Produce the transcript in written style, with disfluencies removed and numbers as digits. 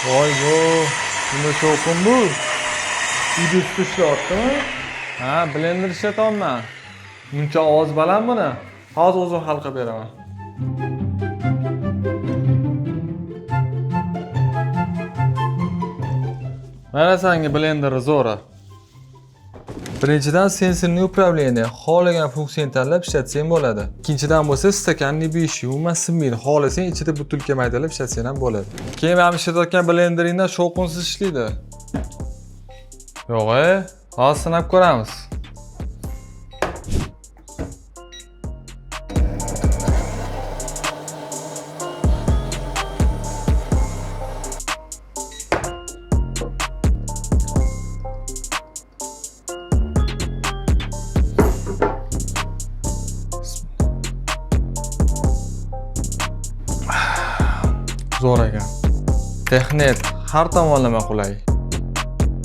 Voy bu, nima shovqin bu? Uyda sut ishlayaptimi? Ha, blender ishlatyapman. Muncha ovoz baland buni. Hozir o'zim hal qilib beraman. Mana senga blenderni zo'ra. Birinchidan sensorli upravlение, xohlagan funksiyani tanlab ishlatsang bo'ladi. Ikkinchidan bo'lsa stakanni beyishi, umuman sinmaydi. Xohlasang ichida butilka maydalab ishlatsang ham bo'ladi. Keyin men ishlatayotgan blenderingda shovqinsiz ishlaydi. Yo'q, hozir sinab ko'ramiz. Zo'r ekan. Texnet har tomonlama qulay.